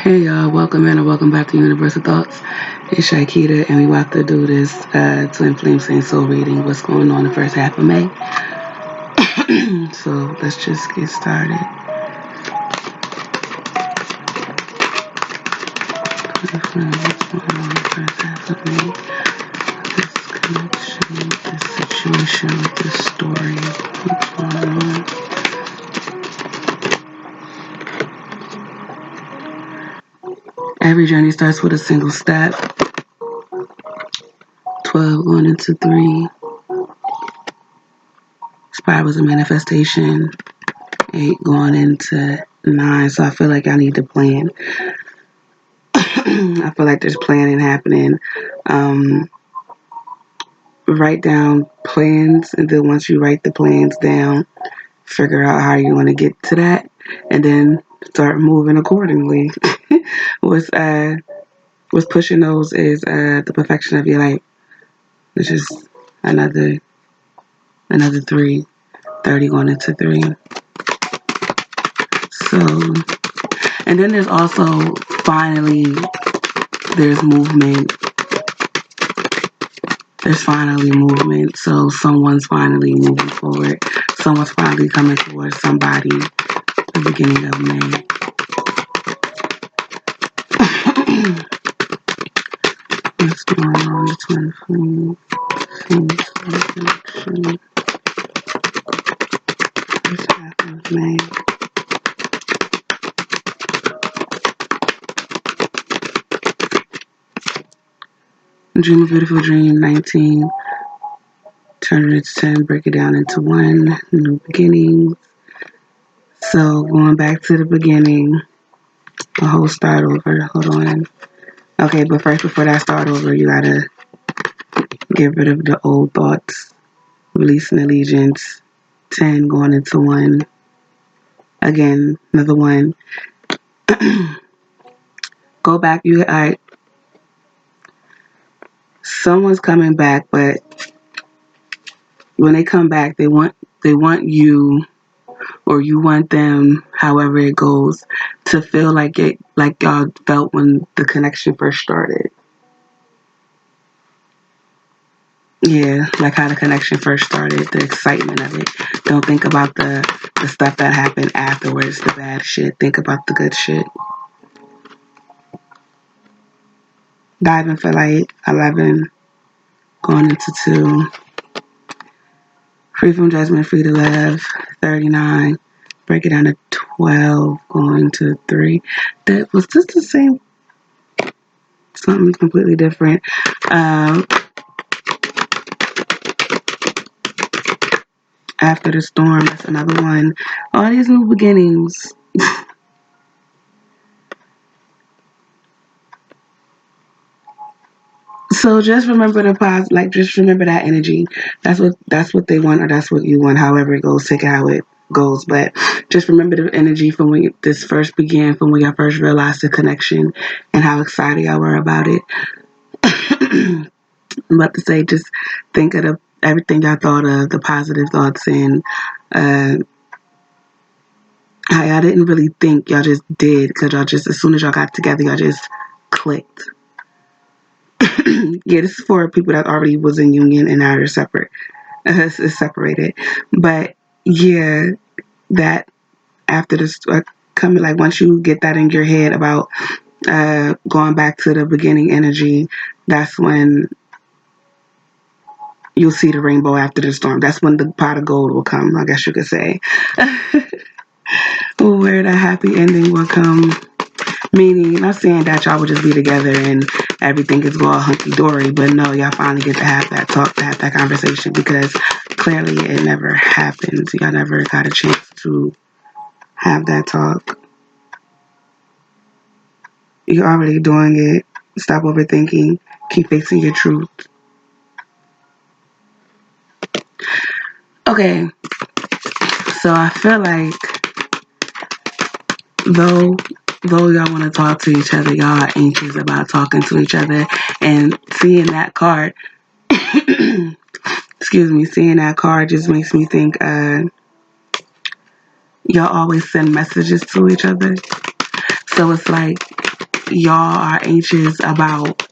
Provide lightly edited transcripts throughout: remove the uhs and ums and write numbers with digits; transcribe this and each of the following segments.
Hey y'all, welcome in and welcome back to Universal Thoughts. It's Shakita and we about to do this Twin Flame Saint Soul reading. What's going on the first half of May? So let's just get started. What's going on the first half of May? This connection, this situation, this story. What's going on? Every journey starts with a single step. 12 going into 3. Spirals of manifestation. 8 going into 9. So I feel like I need to plan. I feel like there's planning happening. Write down plans, and then once you write the plans down, figure out how you want to get to that, and then start moving accordingly. What's pushing those is the perfection of your life. It's just another 3, 30 going into 3. So, and then there's also there's movement. There's finally movement. So someone's finally moving forward. Someone's finally coming towards somebody at the beginning of May. What's going on? The twin flame. Connection. First half of May. Dream a beautiful dream. 19. Turn it into 10. Break it down into 1. New beginnings. So going back to the beginning. A whole start over. Hold on. Okay, but first, before that start over, you gotta get rid of the old thoughts. Releasing allegiance. 10 going into 1. Again, another 1. Go back. Someone's coming back, but when they come back, they want you, or you want them, however it goes, to feel like y'all felt when the connection first started. Yeah, like how the connection first started, the excitement of it. Don't think about the stuff that happened afterwards, the bad shit. Think about the good shit. Diving for light. 11 going into 2. Free from judgment, free to love. 39. Break it down to 12 going to 3. That was just the same. Something completely different. After the storm, that's another 1. All these new beginnings. So just remember just remember that energy. That's what they want, or that's what you want. However it goes, take it how it goes. But just remember the energy from when this first began, from when y'all first realized the connection, and how excited y'all were about it. I'm about to say, just think of everything y'all thought of, the positive thoughts, and how y'all didn't really think, y'all just did, because y'all just, as soon as y'all got together, y'all just clicked. Yeah, this is for people that already was in union and now they're separate. It's separated. But yeah, that after this coming, like once you get that in your head about going back to the beginning energy, that's when you'll see the rainbow after the storm. That's when the pot of gold will come, I guess you could say. Where the happy ending will come. Meaning, not saying that y'all would just be together and everything is going hunky-dory, but no, y'all finally get to have that talk, to have that conversation, because clearly it never happened. Y'all never got a chance to have that talk. You're already doing it. Stop overthinking. Keep facing your truth. Okay, so I feel like though y'all want to talk to each other, y'all are anxious about talking to each other, and seeing that card seeing that card just makes me think y'all always send messages to each other. So it's like y'all are anxious about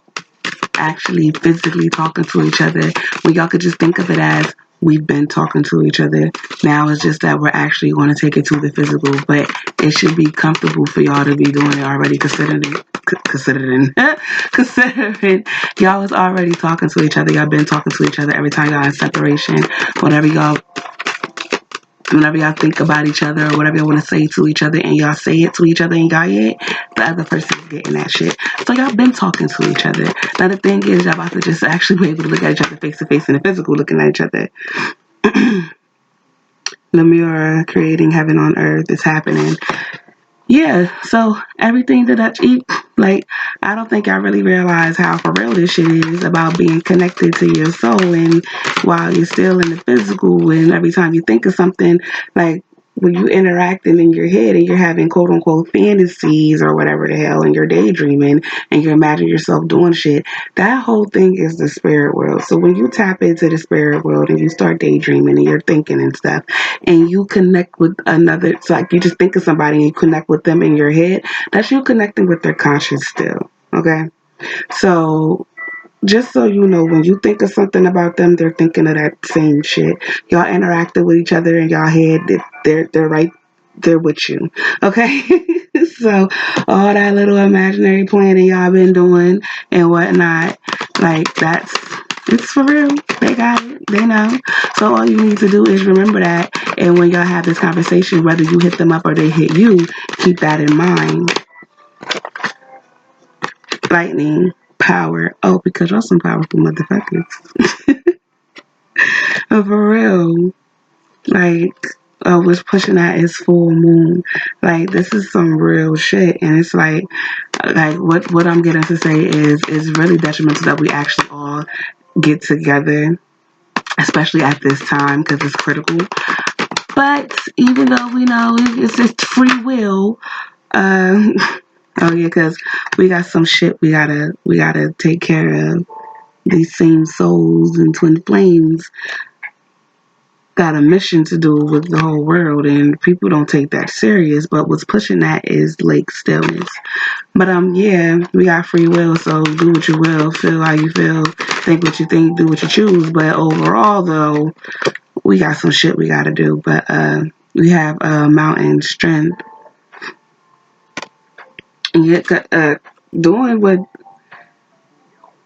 actually physically talking to each other, when y'all could just think of it as we've been talking to each other. Now it's just that we're actually going to take it to the physical, but it should be comfortable for y'all to be doing it already, considering y'all was already talking to each other. Y'all been talking to each other every time y'all in separation. Whenever y'all think about each other or whatever y'all want to say to each other and y'all say it to each other in y'all head, the other person's getting that shit. So y'all been talking to each other. Now the thing is, y'all about to just actually be able to look at each other face to face in the physical, looking at each other. Lemura creating heaven on earth is happening. Yeah, so everything that I eat, like, I don't think I really realize how for real this shit is about being connected to your soul, and while you're still in the physical, and every time you think of something, like, when you interacting in your head and you're having quote unquote fantasies or whatever the hell, and you're daydreaming and you imagine yourself doing shit, that whole thing is the spirit world. So when you tap into the spirit world and you start daydreaming and you're thinking and stuff, and you connect with another, it's like you just think of somebody and you connect with them in your head, that's you connecting with their conscious still. Okay? So just so you know, when you think of something about them, they're thinking of that same shit. Y'all interacting with each other in y'all head. They're right there with you. Okay? So all that little imaginary planning y'all been doing and whatnot, like it's for real. They got it. They know. So all you need to do is remember that. And when y'all have this conversation, whether you hit them up or they hit you, keep that in mind. Lightning, power. Oh, because y'all some powerful motherfuckers. For real. Like, what's pushing that is full moon. Like, this is some real shit. And it's like what I'm getting to say is really detrimental that we actually all get together, especially at this time, because it's critical. But even though we know it's just free will, oh yeah, because we got some shit we gotta take care of. These same souls and twin flames got a mission to do with the whole world, and people don't take that serious. But what's pushing that is lake stillness. But yeah, we got free will, so do what you will, feel how you feel, think what you think, do what you choose. But overall, though, we got some shit we gotta do. But we have mountain strength. And yet, doing what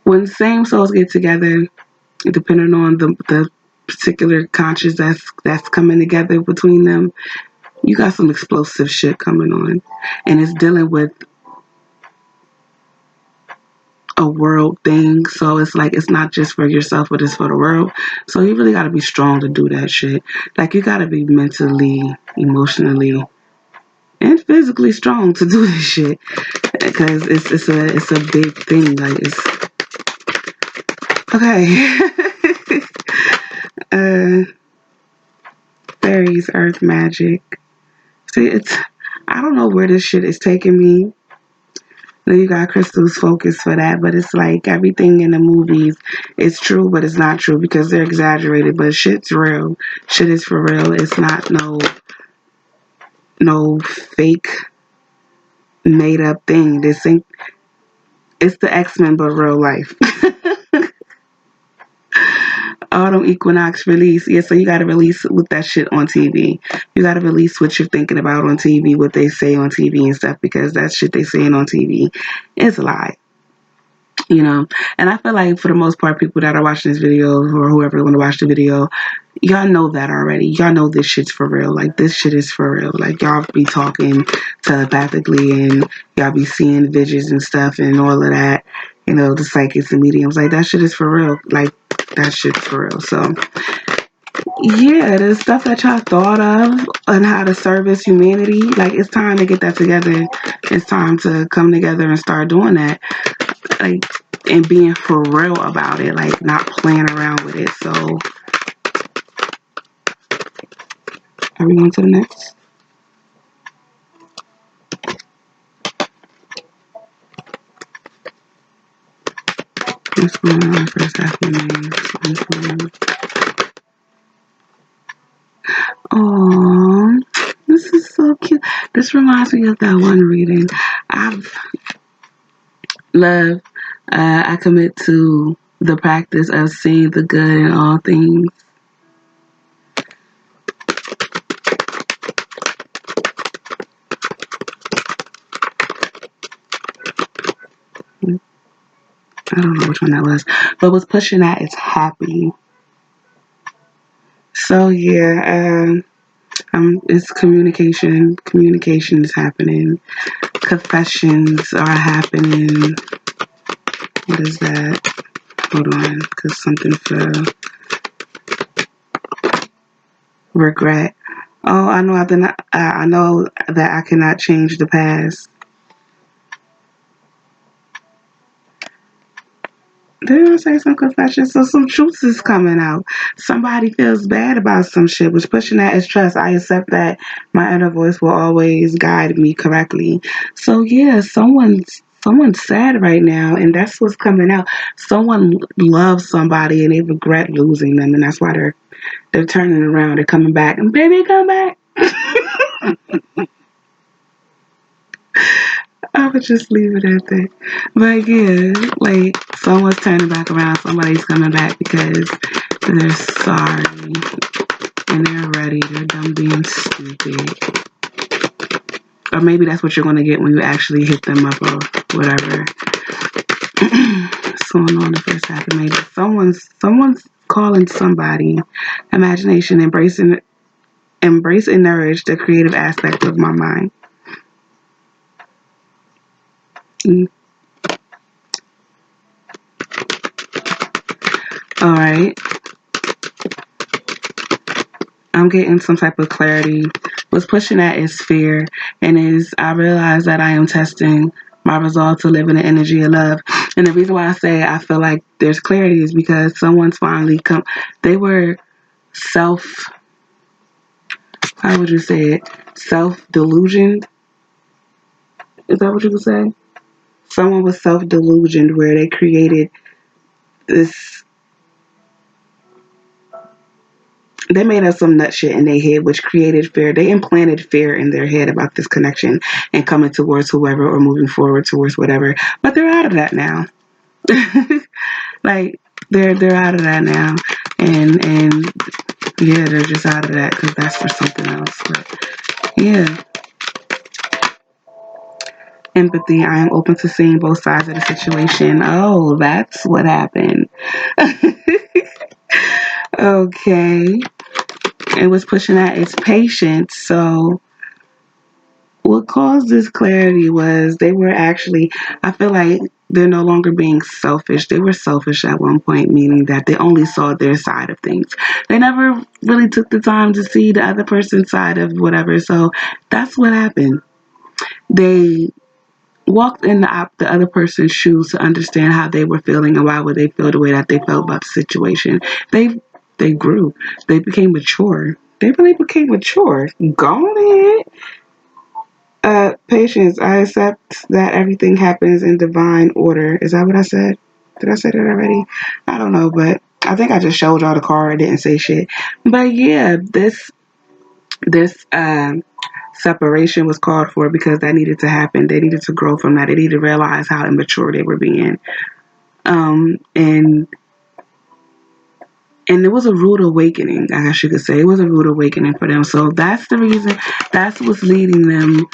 when same souls get together, depending on the particular conscious that's coming together between them, you got some explosive shit coming on, and it's dealing with a world thing. So it's like it's not just for yourself, but it's for the world. So you really got to be strong to do that shit. Like you got to be mentally, emotionally, and physically strong to do this shit because it's a big thing. Like it's okay. uh, Fairies, earth magic. See, I don't know where this shit is taking me. Then you got Crystal's focus for that, but it's like everything in the movies is true, but it's not true because they're exaggerated. But shit's real. Shit is for real. It's not no fake made up thing. It's the X-Men but real life. Autumn equinox release. Yeah, so you gotta release with that shit on TV. You gotta release what you're thinking about on TV, what they say on TV and stuff, because that shit they saying on TV is a lie. You know, and I feel like for the most part, people that are watching this video or whoever want to watch the video, y'all know that already. Y'all know this shit's for real. Like this shit is for real. Like y'all be talking telepathically and y'all be seeing visions and stuff and all of that. You know, the psychics and mediums. Like that shit is for real. Like that shit's for real. So yeah, the stuff that y'all thought of on how to service humanity, like it's time to get that together. It's time to come together and start doing that. Like and being for real about it, like not playing around with it. So are we on to the next? What's going on first half of May? Oh, this is so cute. This reminds me of that one reading. Love, I commit to the practice of seeing the good in all things. I don't know which one that was, but what's pushing that is happy. So yeah, it's communication. Communication is happening. Confessions are happening. What is that? Hold on, because something fell. Regret. Oh, I know. I know that I cannot change the past. Did I say some confession? So some truth is coming out. Somebody feels bad about some shit, which pushing that is trust. I accept that my inner voice will always guide me correctly. So yeah, someone's sad right now, and that's what's coming out. Someone loves somebody and they regret losing them, and that's why they're turning around, they're coming back, and baby, come back. I would just leave it at that. But yeah, like someone's turning back around, somebody's coming back because they're sorry and they're ready. They're done being stupid. Or maybe that's what you're gonna get when you actually hit them up or whatever. What's going on the first half of May? Someone's calling somebody. Imagination, embrace and nourish the creative aspect of my mind. Mm. All right. I'm getting some type of clarity. What's pushing that is fear, and is I realize that I am testing my resolve to live in the energy of love. And the reason why I say I feel like there's clarity is because someone's finally come. They were self. How would you say it? Self delusioned. Is that what you would say? Someone was self delusioned where they created this. They made up some nut shit in their head, which created fear. They implanted fear in their head about this connection and coming towards whoever or moving forward towards whatever. But they're out of that now. Like they're out of that now, and yeah, they're just out of that because that's for something else. But yeah, empathy. I am open to seeing both sides of the situation. Oh, that's what happened. Okay, and what's pushing that is patience. So what caused this clarity was they were actually, I feel like they're no longer being selfish. They were selfish at one point, meaning that they only saw their side of things. They never really took the time to see the other person's side of whatever. So that's what happened. They walked in the other person's shoes to understand how they were feeling and why would they feel the way that they felt about the situation. They grew. They became mature. They really became mature. Go ahead. Patience. I accept that everything happens in divine order. Is that what I said? Did I say that already? I don't know, but I think I just showed y'all the card. I didn't say shit. But yeah, this separation was called for because that needed to happen. They needed to grow from that. They needed to realize how immature they were being. And it was a rude awakening, I guess you could say. It was a rude awakening for them. So that's the reason, that's what's leading them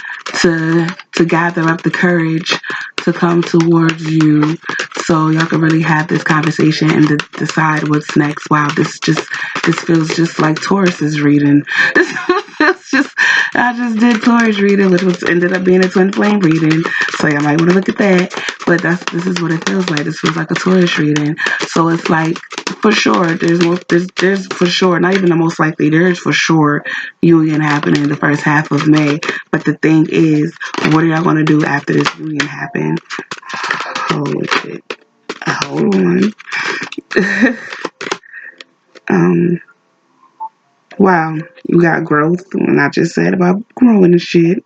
to gather up the courage to come towards you so y'all can really have this conversation and decide what's next. Wow, this feels just like Taurus's reading. This feels just, I just did Taurus reading, which was ended up being a twin flame reading. So y'all might want to look at that. But this is what it feels like. This feels like a Taurus reading. So it's like, for sure, there's for sure, not even the most likely, there's for sure union happening the first half of May. But the thing is, what are y'all gonna do after this union happen? Holy shit. Hold on. um wow, you got growth. When I just said about growing and shit.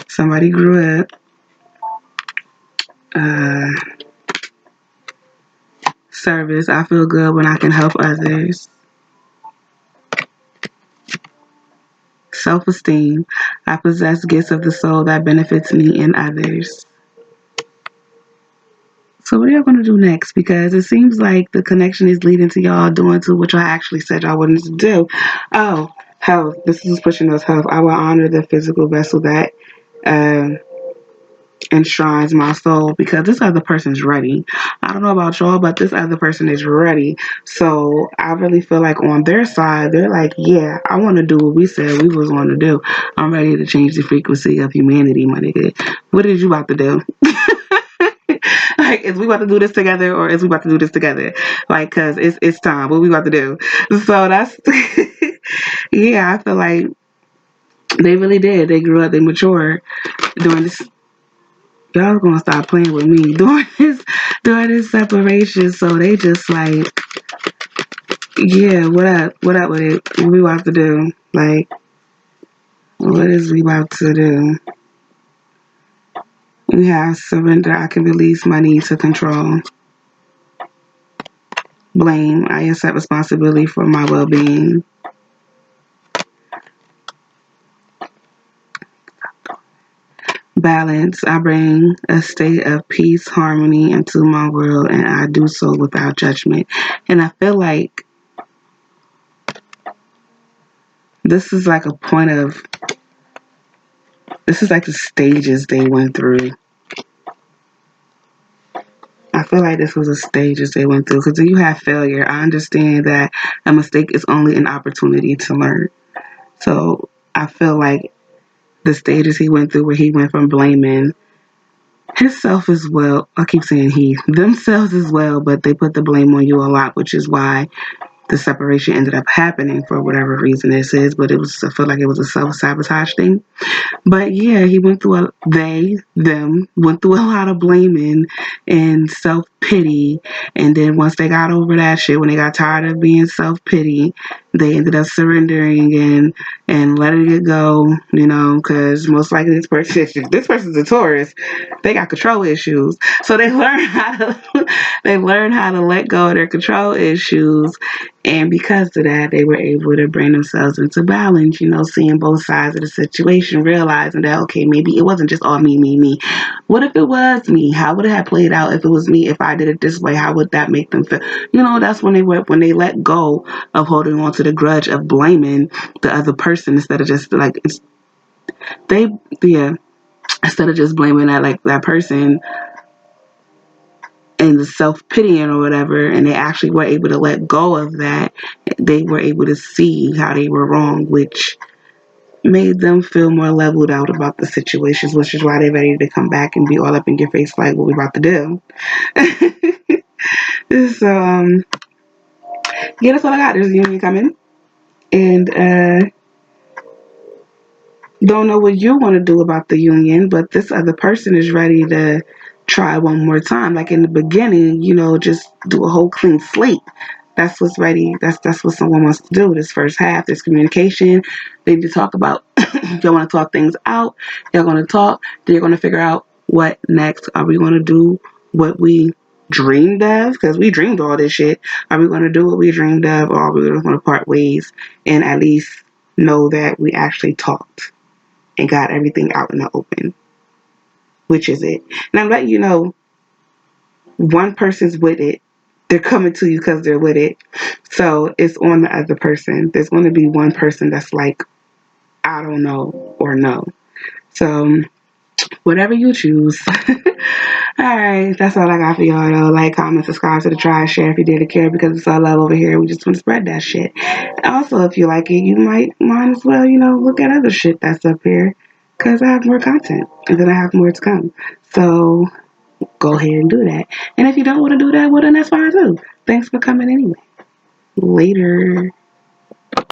Somebody grew up. Uh Service. I feel good when I can help others. Self-esteem. I possess gifts of the soul that benefits me and others. So what are y'all gonna do next? Because it seems like the connection is leading to y'all doing to what y'all actually said y'all wanted to do. Oh, health. This is pushing us health. I will honor the physical vessel that um enshrines my soul because this other person's ready. I don't know about y'all, but this other person is ready. So I really feel like on their side, they're like, yeah, I want to do what we said we was going to do. I'm ready to change the frequency of humanity, my nigga. What is you about to do? Like, is we about to do this together or is we about to do this together? Like, cause it's time. What we about to do? So that's yeah. I feel like they really did. They grew up. They matured during this. Y'all gonna stop playing with me during this separation. So they just like, yeah, what up with it? What we about to do? Like, what is we about to do? We have surrender. I can release my need to control. Blame. I accept responsibility for my well-being. Balance. I bring a state of peace, harmony into my world, and I do so without judgment. And I feel like this is like a point of, this is like the stages they went through. I feel like this was a stages they went through because you have failure. I understand that a mistake is only an opportunity to learn. So I feel like the stages he went through where he went from blaming himself as well. I keep saying he, themselves as well, but they put the blame on you a lot, which is why the separation ended up happening for whatever reason this is. But it was, I feel like it was a self-sabotage thing. But yeah, he went through them went through a lot of blaming and self pity. And then once they got over that shit, when they got tired of being self pity, they ended up surrendering and letting it go. You know, because most likely this person's a Taurus. They got control issues, so they learn how to they learn how to let go of their control issues, and because of that, they were able to bring themselves into balance, you know, seeing both sides of the situation, realizing that, okay, maybe it wasn't just all me, me, me. What if it was me? How would it have played out if it was me? If I did it this way, how would that make them feel? You know, that's when they let go of holding on to the grudge of blaming the other person instead of just like, they, yeah, instead of just blaming that person and the self pitying or whatever, and they actually were able to let go of that. They were able to see how they were wrong, which made them feel more leveled out about the situations, which is why they're ready to come back and be all up in your face like what we about to do. So yeah, that's all I got. There's a union coming, and don't know what you want to do about the union, but this other person is ready to try one more time. Like in the beginning, you know, just do a whole clean slate. That's what's ready. That's what someone wants to do. This first half, this communication. They need to talk about. Y'all want to talk things out. Y'all going to talk. Then you're going to figure out what next. Are we going to do what we dreamed of? Because we dreamed all this shit. Are we going to do what we dreamed of, or are we going to part ways and at least know that we actually talked and got everything out in the open, which is it. And I'm letting you know, one person's with it. They're coming to you because they're with it. So it's on the other person. There's going to be one person that's like, I don't know or no. So whatever you choose. All right, that's all I got for y'all though. Like, comment, subscribe to the tribe, share if you did care because it's all love over here. We just want to spread that shit. Also, if you like it, you might as well, you know, look at other shit that's up here because I have more content and then I have more to come. So go ahead and do that. And if you don't want to do that, well, then that's fine too. Thanks for coming anyway. Later.